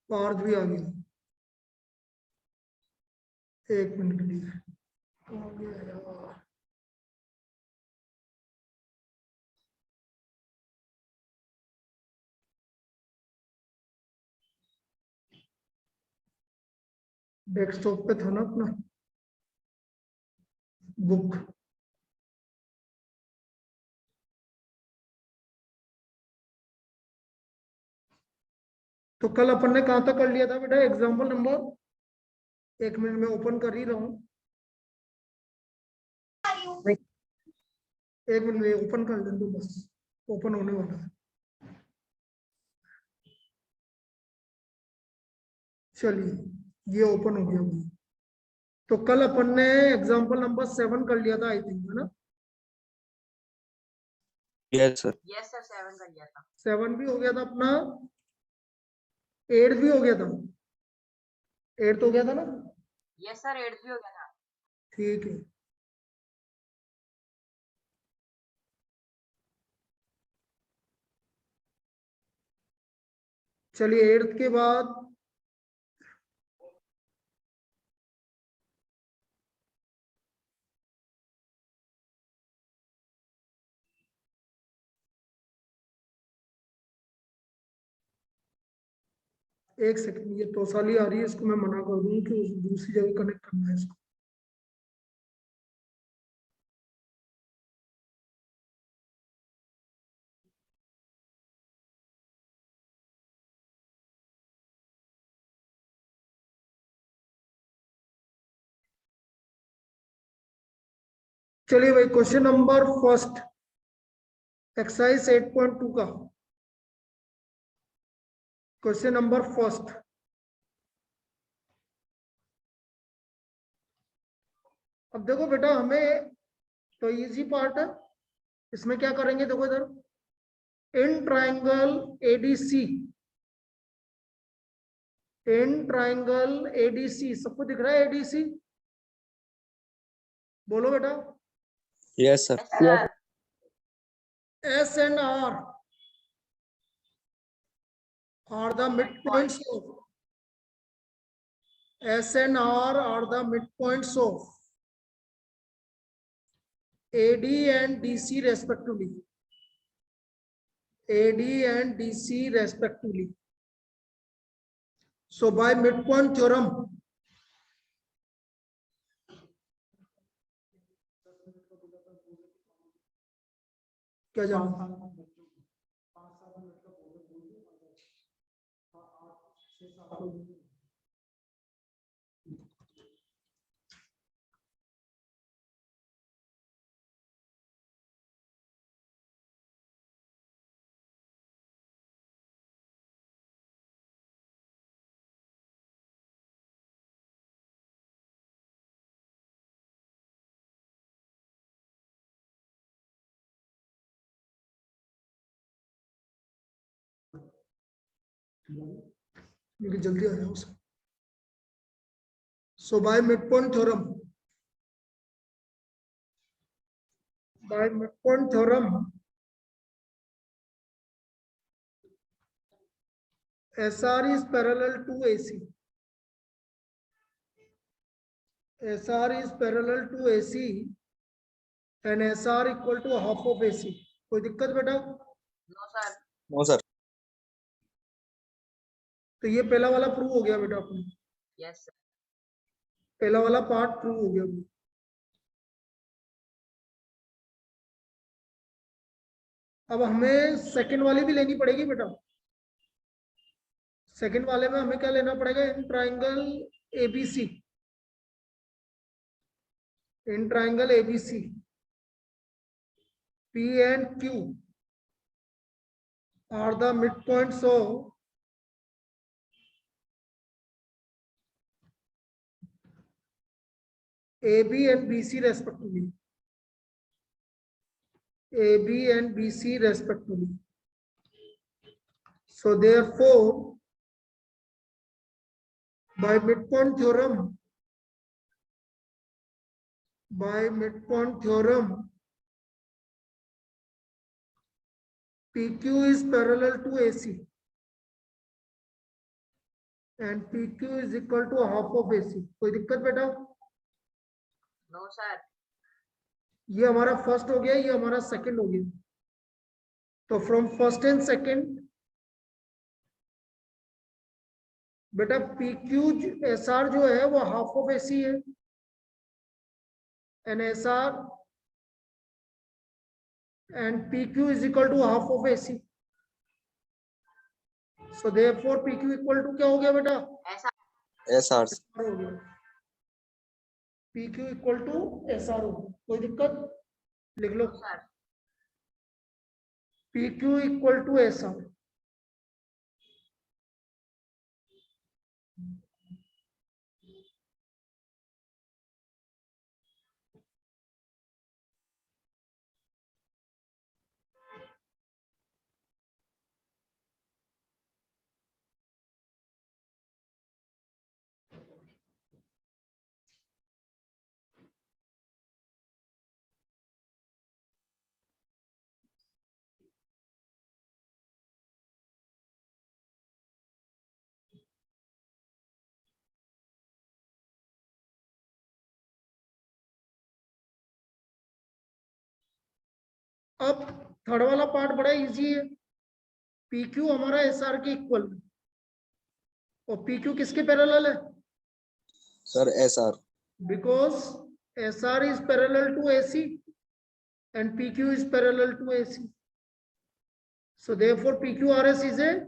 पार्थ भी आ गया। एक मिनट के लिए हो गया यार। डेस्कटॉप पे था ना अपना बुक। तो कल अपन ने कहां तक कर लिया था बेटा? एग्जाम्पल नंबर, एक मिनट में ओपन कर ही रहा हूं। एक मिनट में ओपन कर लें तो बस ओपन होने वाला है। चलिए ये ओपन हो गया भाई। तो कल अपन ने एग्जाम्पल नंबर 7 कर लिया था आई थिंक, है ना? Yes sir. यस सर 7 कर लिया था। 7 भी हो गया था अपना, 8 भी हो गया था। 8 तो हो गया था ना? यस सर 8 भी हो गया था। ठीक है। चलिए 8 के बाद एक सेकंड, ये तौसाली आ रही है, इसको मैं मना कर दूं कि उस दूसरी जगह कनेक्ट करना है इसको। चलिए भाई क्वेश्चन नंबर फर्स्ट, एक्सरसाइज 8.2 का क्वेश्चन नंबर फर्स्ट। अब देखो बेटा, हमें तो इजी पार्ट है। इसमें क्या करेंगे, देखो इधर, in triangle ADC, in triangle ADC, सबको दिख रहा है एडीसी? बोलो बेटा। Yes sir. Sir S and R the mid points of, S and R are the midpoints of AD and DC respectively. AD and DC respectively. So by midpoint theorem, क्या जाना? जल्दी आ जाओ। So by midpoint theorem, SR is parallel to AC. SR is parallel to AC and SR equal to half of AC. कोई दिक्कत बेटा? No sir. No sir. तो ये पहला वाला प्रूव हो गया बेटा अपना। Yes sir. पहला वाला पार्ट प्रूव हो गया। अब हमें सेकंड वाली भी लेनी पड़ेगी बेटा। सेकंड वाले में हमें क्या लेना पड़ेगा? In triangle ABC, in triangle ABC P and Q are the midpoints of AB and BC respectively. AB and BC respectively. So therefore, by midpoint theorem, PQ is parallel to AC. And P Q is equal to half of AC। कोई दिक्कत बेटा? No sir. ये हमारा first हो गया, ये हमारा second हो गया। तो फ्रॉम फर्स्ट एंड सेकंड बेटा पी क्यू SR जो है वो हाफ ऑफ AC है, and SR and PQ is equal to half of AC. So therefore PQ equal to क्या हो गया बेटा? ऐसा SR SR हो गया। PQ equal to SR हो गया। कोई दिक्कत? लिख लो। Sir. PQ equal to SR। अब थर्ड वाला पार्ट बड़ा इजी है। PQ हमारा SR के इक्वल है और PQ किसके पैरेलल है? Sir SR Because SR is parallel to AC and PQ is parallel to AC. So therefore PQRS is a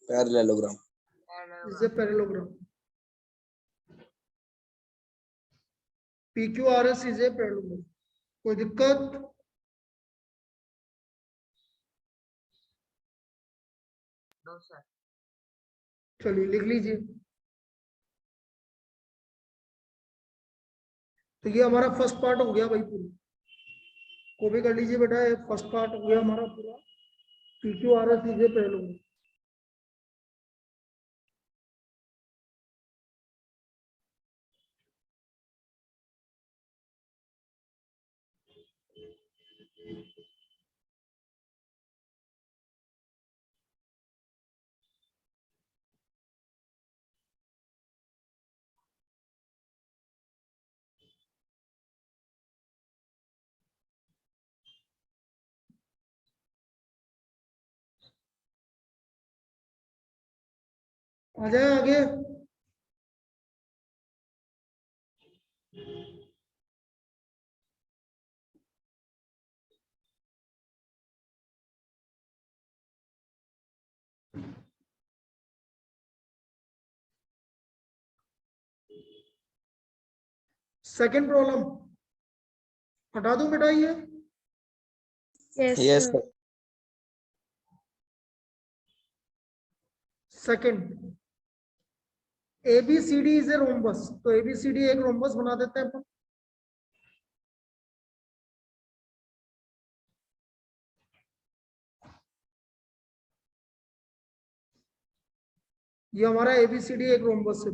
parallelogram. parallelogram. PQRS is a parallelogram. कोई दिक्कत? No sir. चलिए लिख लीजिए। तो ये हमारा फर्स्ट पार्ट हो गया भाई पूरा। को भी कर लीजिए बेटा, ये फर्स्ट पार्ट हो गया हमारा पूरा। PQRS is a parallelogram. आ जाए आगे। सेकंड प्रॉब्लम हटा दूं बेटा ये? Yes sir. Second, ABCD is a rhombus. तो ABCD एक रोम्बस बना देते हैं अपन। ये हमारा ABCD एक रोम्बस है।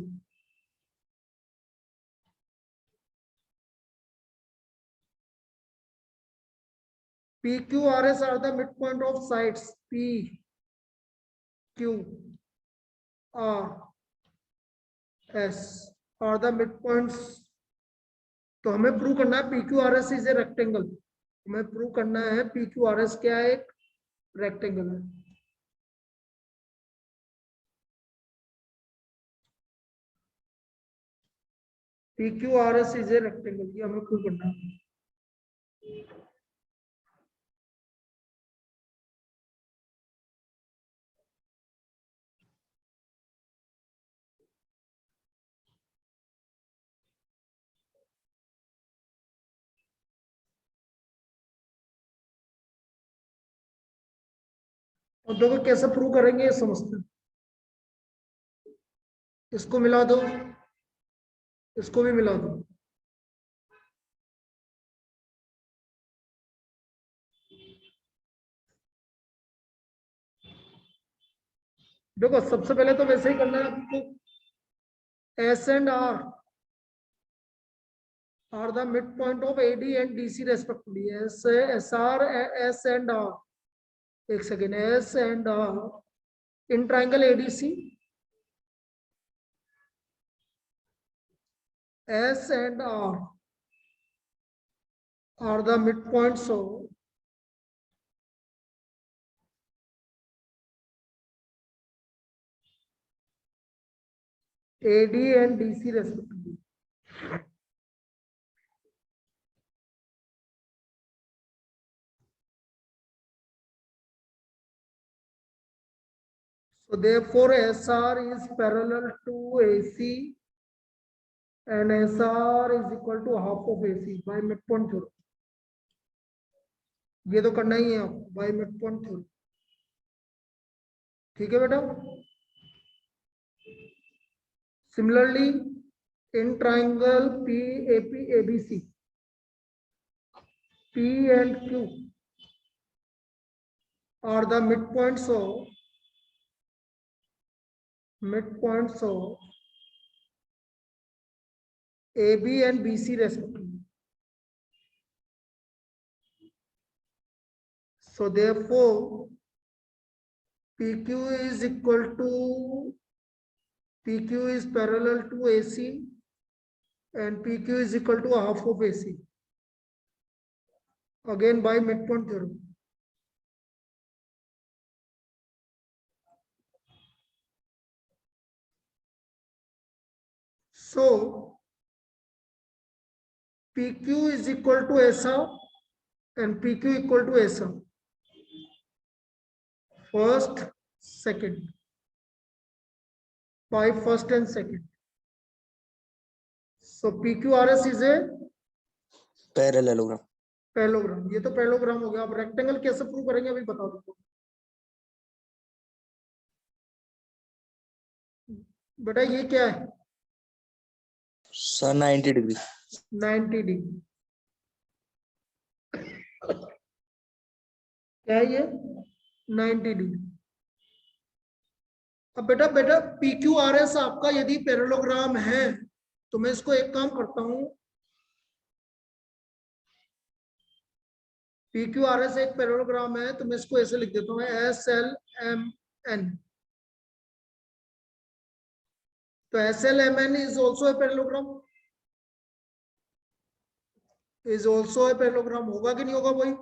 PQRS are the midpoint of sides P, Q, R, S are the midpoints। तो हमें प्रूव करना है PQRS इज ए रेक्टेंगल। हमें प्रूव करना है PQRS क्या है? एक रेक्टेंगल है। PQRS इज ए रेक्टेंगल, ये हमें प्रूव करना है। और देखो कैसे प्रूव करेंगे ये समझते हैं। इसको मिला दो, इसको भी मिला दो। देखो सबसे पहले तो वैसे ही करना है आपको। S and R are the midpoint of AD and DC respectively। SR, S and R, एक second, S and R in triangle ADC S and R are the midpoints of AD and DC respectively. So therefore SR is parallel to AC and SR is equal to half of AC by midpoint theorem. ये तो करना ही है आपको by midpoint theorem. ठीक है बेटा. Similarly, in triangle PAP ABC, P and Q are the midpoints of AB and BC respectively. So therefore, PQ is equal to PQ is parallel to AC and PQ is equal to half of AC. Again by midpoint theorem. So PQ is equal to SR and PQ equal to SR. First, second. By first and second. So PQRS is a parallelogram. Parallelogram. ये तो parallelogram हो गया. अब rectangle कैसे prove करेंगे अभी बता दो बेटा. ये क्या है? Sir 90 degree. 90 डिग्री. क्या है ये? 90 डिग्री. अब बेटा PQRS आपका यदि पैरेललोग्राम है तो मैं इसको एक काम करता हूं. PQRS एक पैरेललोग्राम है तो मैं इसको ऐसे लिख देता हूं SLMN. तो SLMN is also a parallelogram. Is also a parallelogram. होगा कि नहीं होगा भाई?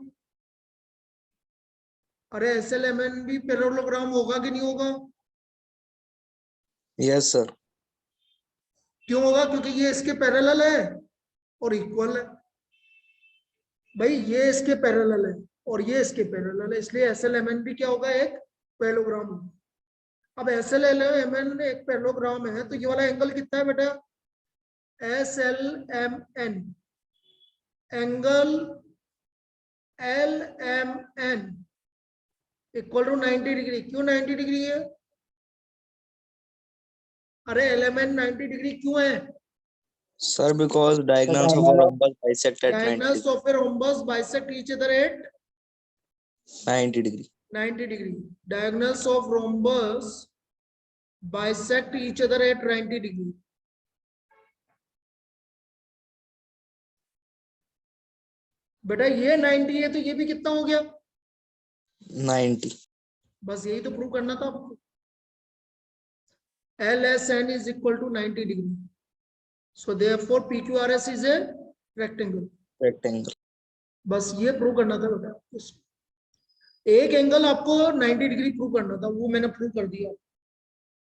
अरे SLMN भी पैरेललोग्राम होगा कि नहीं होगा? Yes sir. क्यों होगा? क्योंकि ये इसके पैरेलल है और इक्वल है. भाई ये इसके पैरेलल है और ये इसके पैरेलल है, इसलिए SLMN भी क्या होगा? एक पैरेललोग्राम होगा. अब SLMN एक पैरेललोग्राम है तो ये वाला एंगल कितना है बेटा? SLMN angle LMN equal to 90 degree. क्यों 90 डिग्री है? अरे LMN 90 डिग्री क्यों है? Sir because diagonals of a rhombus bisect at 90 Diagonals degree. of a rhombus bisect each other at 90 degree. 90 degree. Diagonals of rhombus bisect each other at 90 degree. बेटा ये 90 है तो ये भी कितना हो गया? 90. बस यही तो प्रूव करना था आपको. LSN is equal to 90 degree. So therefore PQRS is a rectangle. Rectangle. बस ये प्रूव करना था बेटा. एक एंगल आपको 90 डिग्री प्रूव करना था, वो मैंने प्रूव कर दिया.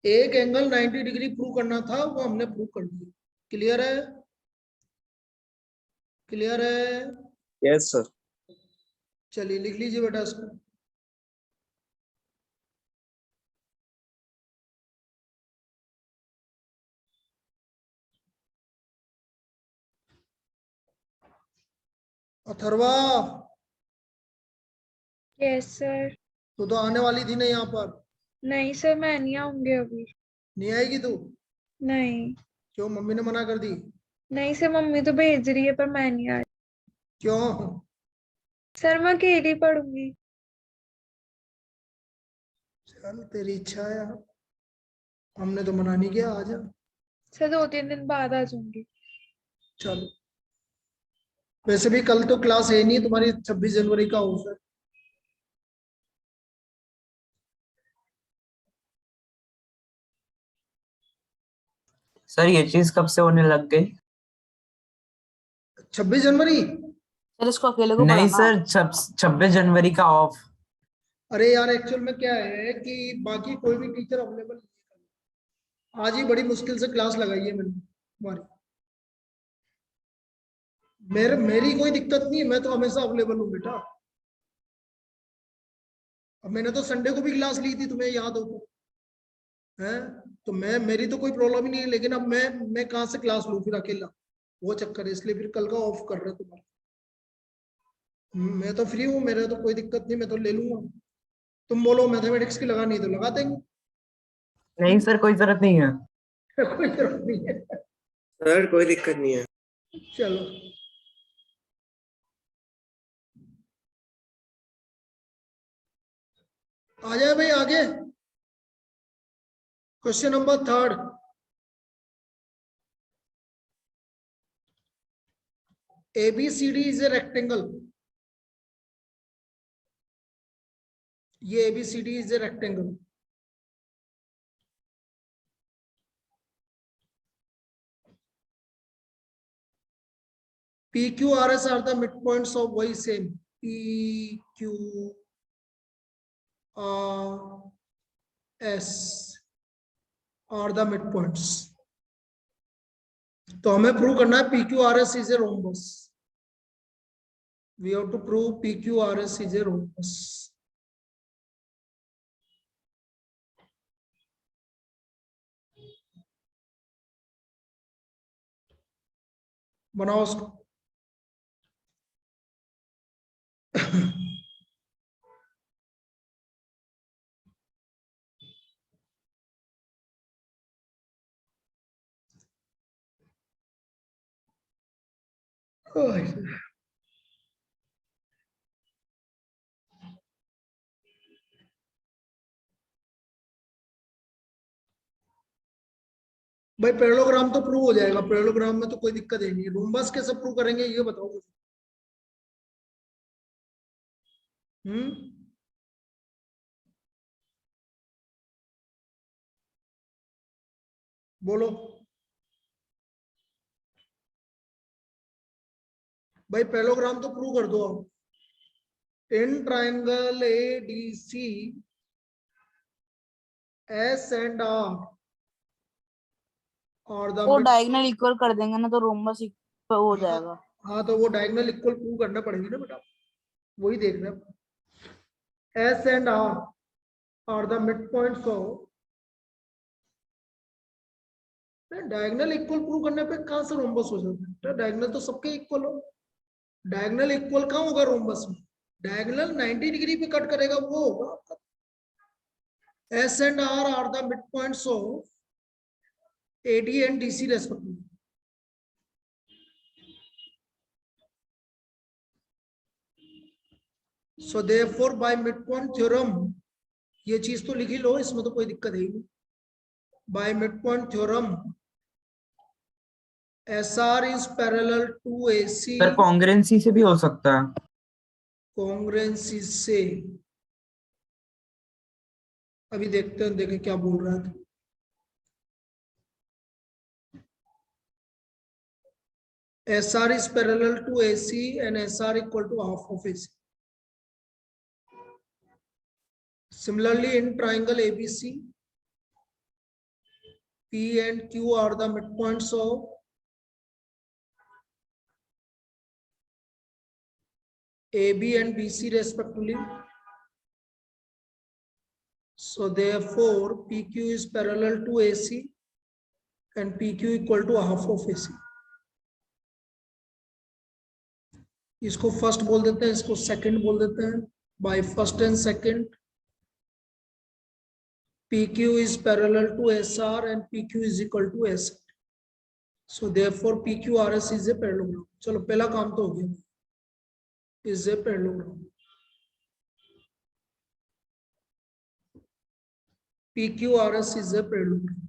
एक एंगल 90 डिग्री प्रूव करना था, वो हमने प्रूव कर दिया. क्लियर है? क्लियर है? Yes sir. चलिए लिख लीजिए बेटा इसको. Atharva yes sir. तू तो आने वाली थी ना यहाँ पर. नहीं सर, मैं नहीं आऊंगी अभी. नहीं आएगी तू? नहीं. क्यों? मम्मी ने मना कर दी? नहीं सर, मम्मी तो भेज रही है पर मैं नहीं आ रही. क्यों? सर मैं अकेली पढ़ूंगी. चल तेरी इच्छा है यार, हमने तो मना नहीं किया. आ जा. सर 2-3 दिन बाद आ जाऊंगी. चलो. वैसे भी कल तो क्लास है नहीं तुम्हारी, 26 जनवरी का ऑफ है. सर ये चीज कब से होने लग गई? 26 जनवरी। सर इसको अकेले को नहीं पढ़ाना। सर, 26 जनवरी का ऑफ। अरे यार एक्चुअल में क्या है कि बाकी कोई भी टीचर अवेलेबल नहीं है। आज ही बड़ी मुश्किल से क्लास लगाई है मैंने तुम्हारी। मेरी कोई दिक्कत नहीं है, मैं तो हमेशा अवेलेबल हूँ बेटा। अब मैंने तो संडे को भी क्लास ली थी, तुम्हें याद हो तो है। तो मेरी तो कोई प्रॉब्लम ही नहीं है, लेकिन अब मैं कहाँ से क्लास लूँ फिर अकेला, वो चक्कर है, इसलिए फिर कल का ऑफ कर रहे तुम्हारा। मैं तो फ्री हूँ, मेरा तो कोई दिक्कत नहीं, मैं तो ले लूंगा। तुम बोलो मैथमेटिक्स की लगानी है तो लगा देंगे। नहीं सर, कोई जरूरत नहीं है। कोई जरूरत नहीं है। सर कोई दिक्कत नहीं है। चलो आ जाए भाई आगे। Question number 3। ABCD is a rectangle. ये ABCD is a rectangle. PQRS are the midpoints of y same PQRS are the midpoints। तो हमें प्रूव करना है PQRS is a rhombus। We have to prove PQRS is a rhombus। बनाओ उसको। भाई parallelogram तो prove हो जाएगा, पैरेललोग्राम में तो कोई दिक्कत है नहीं। रोम्बस कैसे प्रूव करेंगे ये बताओ मुझे। बोलो भाई, पैरेललोग्राम तो प्रूव कर दो आप। In triangle ADC S and R और वो डायगोनल इक्वल कर देंगे ना तो रोम्बस हो जाएगा। हाँ तो वो डायगोनल इक्वल प्रूव करना पड़ेगा ना बेटा, वही देख रहे हैं। S and R are the midpoints of। Diagonal equal prove करने पे कहां से रोम्बस हो जाता है? डायगोनल तो सबके इक्वल हो। डायगोनल इक्वल कहां होगा रोम्बस में? डायगोनल 90 डिग्री पे कट करेगा वो होगा आपका। S and R are the midpoints of AD and DC respectively। So therefore by midpoint theorem, ये चीज तो लिखी लो, इसमें तो कोई दिक्कत है ही नहीं। By midpoint theorem SR is parallel to AC। Sir congruency से भी हो सकता है। कॉन्ग्रुएंसी से अभी देखते हैं, देखें क्या बोल रहा था। SR is parallel to AC and SR equal to half of AC। Similarly in triangle ABC, P and Q are the midpoints of AB and BC respectively। So therefore PQ is parallel to AC and PQ equal to half of AC। इसको first बोल देते हैं, इसको second बोल देते हैं। By first and second PQ is parallel to SR and PQ is equal to SR। So therefore PQRS is a parallelogram। चलो पहला काम तो हो गया, is a parallelogram। PQRS is a parallelogram।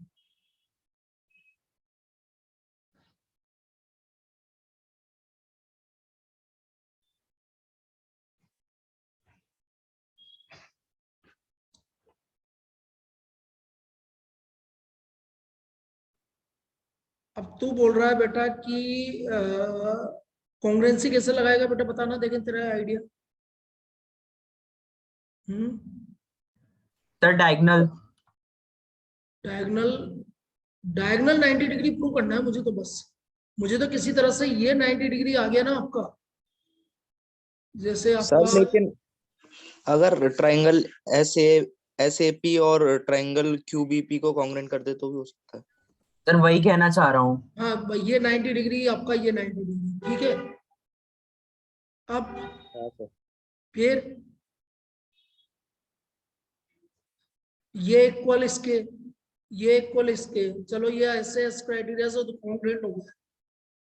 अब तू बोल रहा है बेटा कि कॉन्ग्रुएंसी कैसे लगाएगा बेटा, बताना, देखें तेरा idea. Sir diagonal. Diagonal, diagonal 90 degree prove करना है मुझे तो, बस मुझे तो किसी तरह से ये 90 डिग्री आ गया ना आपका, जैसे सर आपका लेकिन अगर ट्रायंगल एसएपी और ट्रायंगल क्यूबीपी को कॉन्ग्रुएंट कर दे तो भी हो सकता है। सर वही कहना चाह रहा हूँ। हाँ भाई, ये 90 डिग्री आपका, ये 90 डिग्री, ठीक है। अब हाँ सर। फिर ये इक्वल इसके, ये इक्वल इसके, चलो ये ऐसे क्राइटेरिया से तो कॉन्ग्रुएंट हो गया,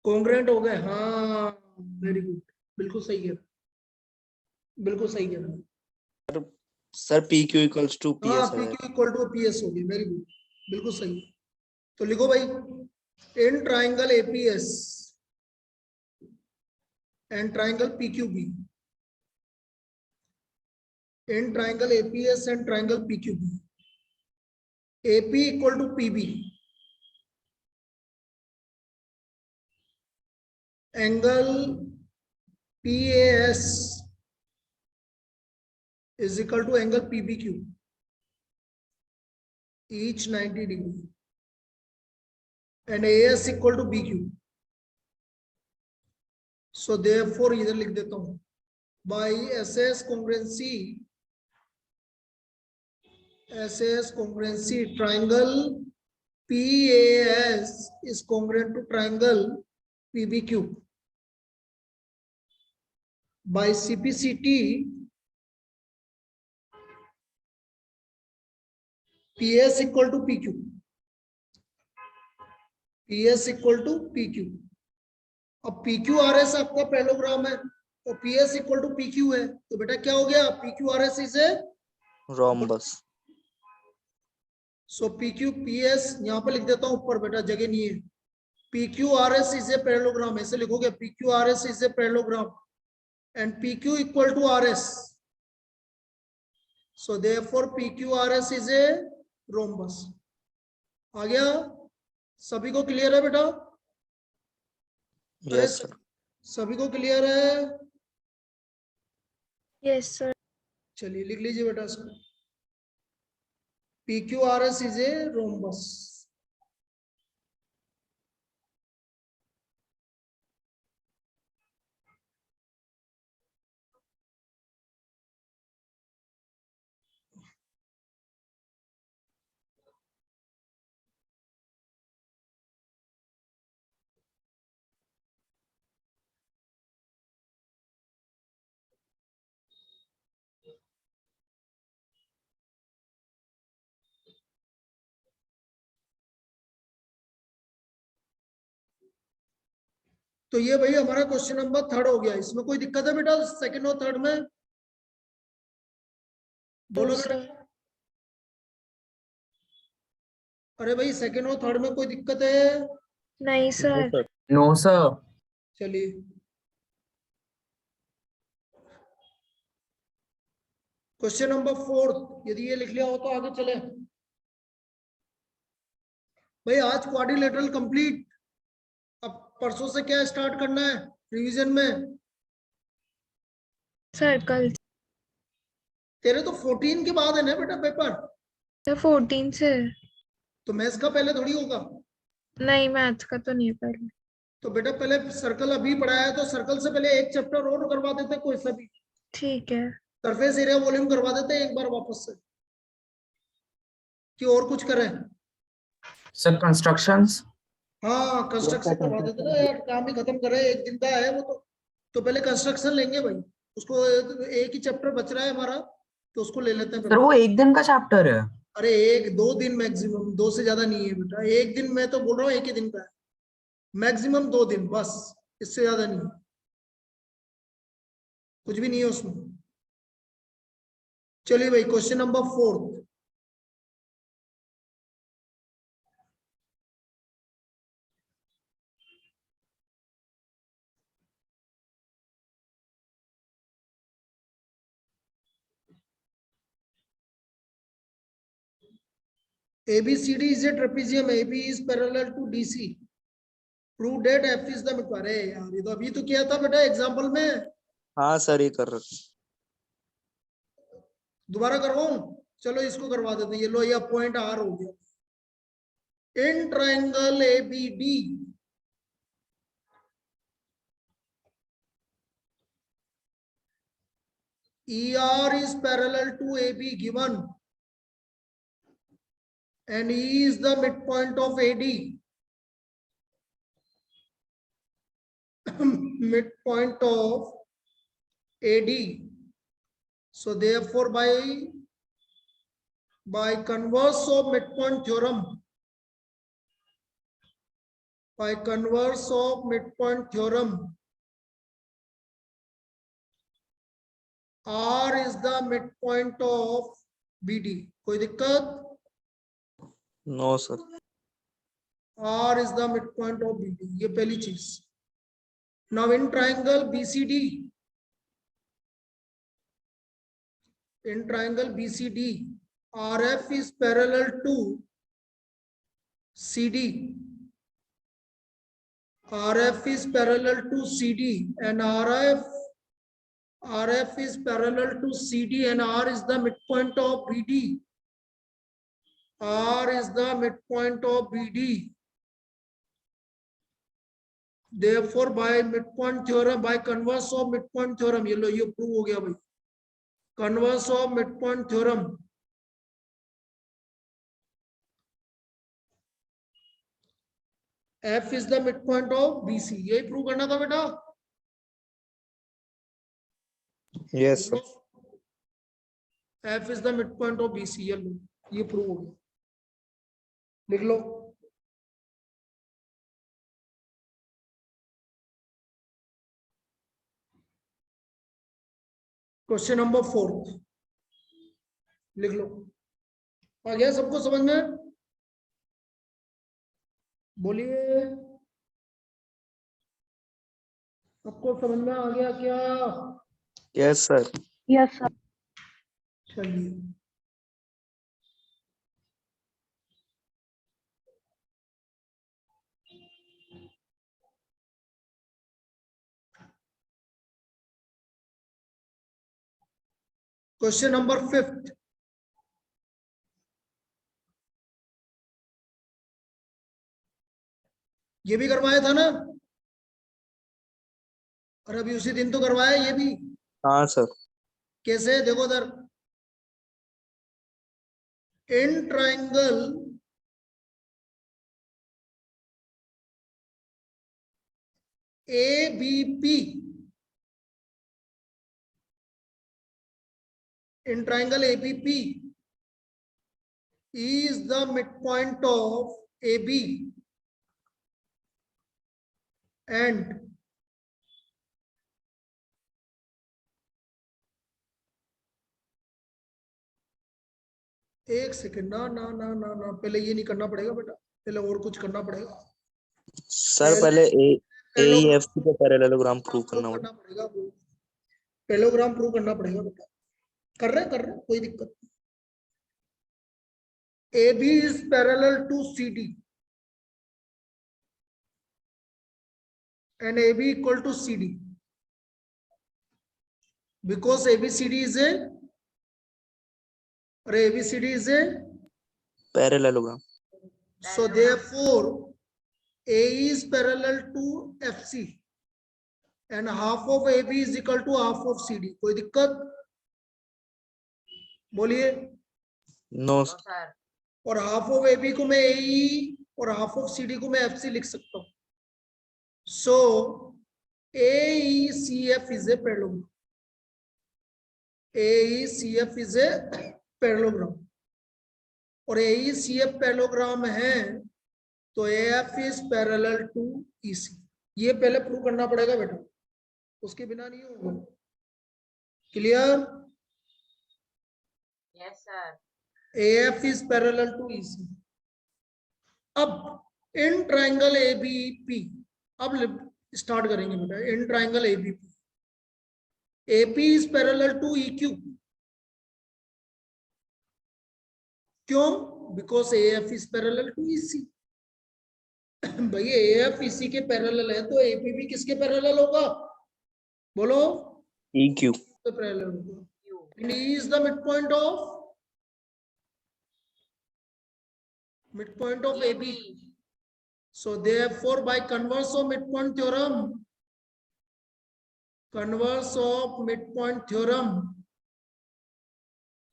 कॉन्ग्रुएंट हो गए, हाँ वेरी गुड, बिल्कुल सही है, बिल्कुल सही है। Sir P Q equals to P हाँ एस पी है। Q equal to P S हो गई, वेरी गुड, बिल्कुल सही है। तो लिखो भाई, in triangle APS and triangle PQB, in triangle APS and triangle PQB, AP equal to PB, angle PAS is equal to angle PBQ, each 90 degree, and AS equal to BQ. So therefore इधर लिख देता हूं, by SS congruency triangle PAS is congruent to triangle PBQ. By CPCT PS equal to PQ, PS equal to PQ. अब PQRS आपका parallelogram है और PS equal to PQ है, तो बेटा क्या हो गया, PQRS is a rhombus. So PQ PS यहां पर लिख देता हूं, ऊपर बेटा जगह नहीं है, PQRS इज ए पैरेललोग्राम, ऐसे लिखोगे PQRS is a parallelogram and PQ equal to RS, so therefore PQRS is a rhombus. आ गया, सभी को क्लियर है बेटा? अरे यस सर। सभी को क्लियर है? Yes sir. चलिए लिख लीजिए बेटा इसको, PQRS is a rhombus. तो ये भाई हमारा क्वेश्चन नंबर 3 हो गया, इसमें कोई दिक्कत है बेटा सेकंड और थर्ड में? बोलो बेटा। अरे भाई सेकंड और थर्ड में कोई दिक्कत है? नहीं सर। No sir. चलिए क्वेश्चन नंबर 4, यदि ये लिख लिया हो तो आगे चले भाई। आज क्वाड्रिलेटरल कंप्लीट, अब परसों से क्या स्टार्ट करना है रिवीजन में? सर्कल। तेरे तो 14 के बाद है ना बेटा पेपर, सर 14 से। तो मैथ्स का पहले थोड़ी होगा। नहीं मैथ्स का तो नहीं है पहले। तो बेटा पहले सर्कल अभी पढ़ाया है, तो सर्कल से पहले एक चैप्टर और करवा देते कोई सा भी, ठीक है। सरफेस एरिया वॉल्यूम करवा देते हैं एक बार वापस से, कि और कुछ करें? Sir constructions. हाँ कंस्ट्रक्शन करवा देते ना यार, काम ही खत्म करें, एक दिन का है वो तो पहले कंस्ट्रक्शन लेंगे भाई, उसको एक ही चैप्टर बच रहा है हमारा, तो उसको ले लेते हैं सर पहले। वो एक दिन का चैप्टर है। अरे एक दो दिन मैक्सिमम, 2 से ज्यादा नहीं है बेटा, एक दिन, मैं तो बोल रहा हूँ एक ही दिन का है, मैक्सिमम 2 दिन बस, इससे ज्यादा नहीं, कुछ भी नहीं है उसमें। चलिए भाई question number 4, ABCD is a trapezium, AB is parallel to DC prove that F is the mid, अरे यार ये तो अभी तो किया था बेटा एग्जांपल में, हाँ सर ये कर रहे। दोबारा करवाऊं? चलो इसको करवा देते हैं, ये लो, ये पॉइंट आर हो गया। In triangle A B D ER is parallel to AB given and E is the midpoint of AD. Midpoint of AD. So therefore by converse of midpoint theorem, by converse of midpoint theorem, R is the midpoint of BD. कोई दिक्कत? No sir. R is the midpoint of BD. ये पहली चीज। Now in triangle BCD, in triangle BCD, RF is parallel to CD. RF is parallel to CD and RF is parallel to CD and R is the midpoint of BD. R is the midpoint of BD. Therefore, by midpoint theorem, by converse of midpoint theorem, ये लो ये prove हो गया भाई। Converse of midpoint theorem, F is the midpoint of BC. यही prove करना था बेटा। Yes sir. F is the midpoint of BC. ये लो, ये प्रूव हो गया। लिख लो। क्वेश्चन नंबर 4 लिख लो। आ गया सबको समझ में? बोलिए, सबको समझ में आ गया क्या? Yes sir. Yes sir. चलिए, क्वेश्चन नंबर 5। ये भी करवाया था ना? और अभी उसी दिन तो करवाया ये भी। हाँ सर। कैसे? देखो उधर, in triangle ABP, in triangle ABP is the midpoint of AB and एक सेकेंड, ना ना ना ना ना, पहले ये नहीं करना पड़ेगा बेटा, पहले और कुछ करना पड़ेगा सर। पहले AEFC का पैरेललोग्राम प्रूव करना होगा। पड़ेगा, पैरेललोग्राम प्रूव करना पड़ेगा बेटा। कर रहे कोई दिक्कत नहीं। AB is parallel to CD and AB equal to CD because ABCD is a parallelogram. so therefore A is parallel to FC and half of AB is equal to half of CD. कोई दिक्कत? बोलिए। No sir. और half of AB को मैं AE और half of CD को मैं FC लिख सकता हूँ। So AECF is a parallelogram. AECF is a parallelogram. और AECF पैरेललोग्राम है तो AF is parallel to EC. ये पहले प्रूव करना पड़ेगा बेटा, उसके बिना नहीं होगा। Clear? Yes sir. AF is parallel to EC. अब इन ट्राइंगल ABP, अब स्टार्ट करेंगे बेटा। In triangle ABP, AP is parallel to EQ. क्यों? Because AF is parallel to EC. भाई AF इसी के पैरेलल है तो AP भी किसके पैरेलल होगा? बोलो। EQ. तो पैरेलल होगा। And E is the midpoint of AB. So therefore by converse of midpoint theorem,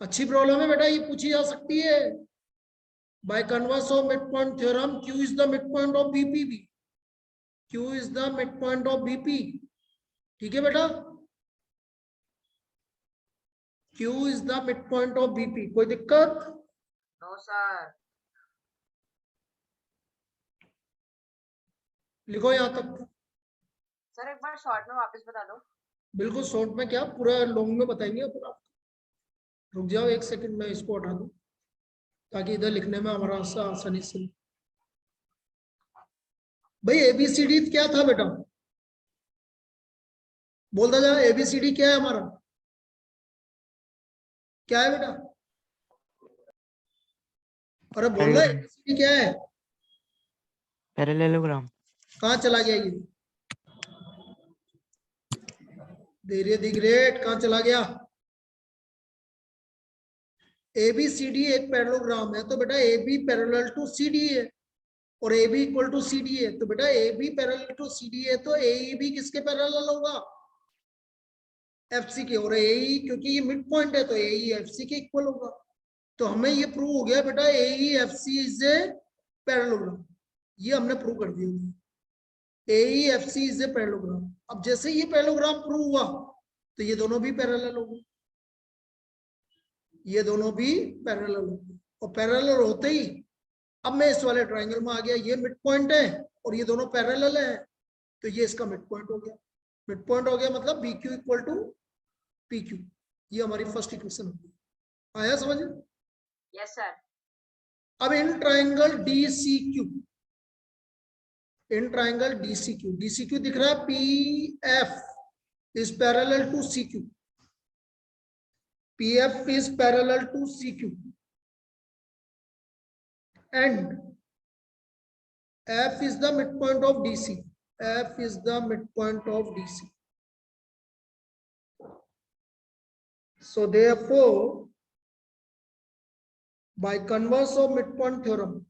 अच्छी प्रॉब्लम है बेटा, ये पूछी जा सकती है। By converse of midpoint theorem, Q is the midpoint of BP. Q is the midpoint of BP. ठीक है बेटा, Q is the midpoint of BP. कोई दिक्कत? No sir. लिखो यहां तक। सर एक बार शॉर्ट में वापस बता दो। बिल्कुल शॉर्ट में क्या, पूरा लॉन्ग में बताएंगे अपना। रुक जाओ एक सेकंड, में इसको हटा दूं ताकि इधर लिखने में हमारा आसानी से। भाई ABCD क्या था बेटा? बोलता जा, ABCD क्या है हमारा? क्या है बेटा? अरे बोल रहे ABCD क्या है? पैरेललोग्राम। कहाँ चला गया ये? धीरे दी ग्रेट, कहाँ चला गया? ABCD एक पैरेललोग्राम है तो बेटा AB पैरेलल टू CD है और AB इक्वल टू CD है, तो बेटा AB पैरेलल टू CD है तो AE भी किसके पैरेलल होगा? FC के। और AE क्योंकि ये मिड पॉइंट है तो AE FC के इक्वल होगा। तो हमें ये प्रूव हो गया बेटा AE FC is a parallelogram, ये हमने प्रूव कर दिया। AE FC is a parallelogram. अब जैसे ये पैरेललोग्राम प्रूव हुआ तो ये दोनों भी पैरेलल होंगे, ये दोनों भी पैरेलल होंगे। और पैरेलल होते ही अब मैं इस वाले ट्रायंगल में आ गया, ये मिड पॉइंट है और ये दोनों पैरेलल है तो ये इसका मिड पॉइंट हो गया। मिड पॉइंट हो गया मतलब BQ इक्वल टू PQ। ये हमारी फर्स्ट इक्वेशन होगी। आया समझ? Yes sir. अब in triangle DCQ, in triangle DCQ दिख रहा है PF is parallel to CQ. PF is parallel to CQ and F is the midpoint of DC. F is the midpoint of DC. So therefore, by converse of midpoint theorem,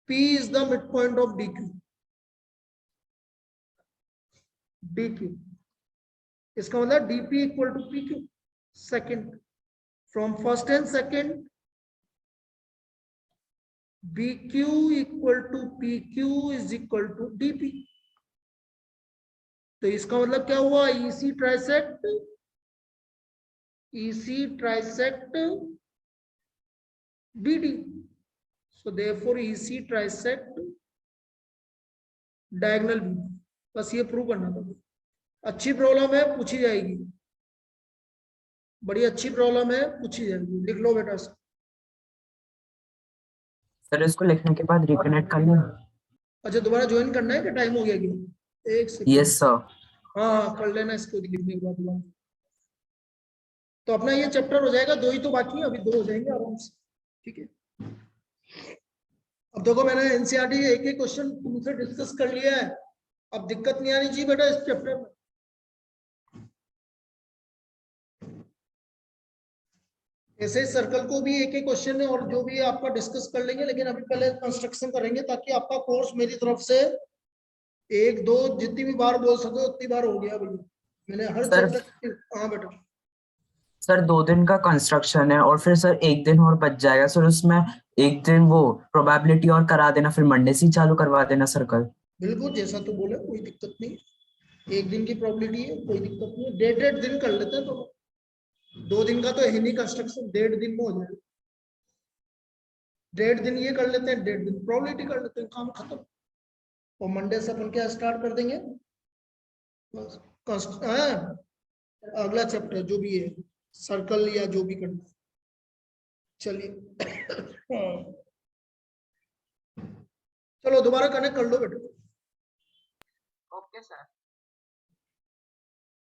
P is the midpoint of DQ. इसका मतलब DP equal to PQ। Second, from first and second, BQ equal to PQ is equal to DP। तो इसका मतलब क्या हुआ? EC trisect BD। So therefore EC trisect diagonal BD। बस ये prove करना था। अच्छी प्रॉब्लम है, पूछी जाएगी, बड़ी अच्छी प्रॉब्लम है, पूछी जाएगी। लिख लो बेटा। सर इसको लिखने के बाद रिकनेक्ट कर लें? अच्छा दोबारा ज्वाइन करना है कि टाइम हो गया क्या? एक सेकंड। Yes sir. हाँ कर लेना इसको लिखने के बाद दोबारा। तो अपना ये चैप्टर हो जाएगा, 2 ही तो बाकी है, अभी 2 हो जाएंगे आराम से। ठीक है, अब देखो मैंने NCERT एक क्वेश्चन तुमसे डिस्कस कर लिया है, अब दिक्कत नहीं आनी चाहिए बेटा इस चैप्टर में। ऐसे सर्कल को भी एक क्वेश्चन है और जो भी आपका डिस्कस कर लेंगे, लेकिन अभी पहले कंस्ट्रक्शन करेंगे ताकि आपका कोर्स मेरी तरफ से 1-2 जितनी भी बार बोल सको उतनी बार हो गया भैया। मैंने हर चैप्टर। हाँ बेटा। सर 2 दिन का कंस्ट्रक्शन है और फिर सर 1 दिन और बच जाएगा सर, उसमें 1 दिन वो प्रोबेबिलिटी और करा देना, फिर मंडे से ही चालू करवा देना सर कल। बिल्कुल जैसा तो बोले, कोई दिक्कत नहीं। 1 दिन की प्रोबेबिलिटी है, कोई दिक्कत नहीं है। 1.5 दिन कर लेते हैं तो 2 दिन का तो है नहीं कंस्ट्रक्शन, 1.5 दिन में हो जाएगा। 1.5 दिन ये कर लेते हैं, 1.5 दिन प्रोबेबिलिटी कर लेते हैं, काम खत्म। और मंडे से अपन क्या स्टार्ट कर देंगे? अगला चैप्टर जो भी है, सर्कल या जो भी करना है। चलिए चलो दोबारा कनेक्ट कर लो बेटा। Okay sir.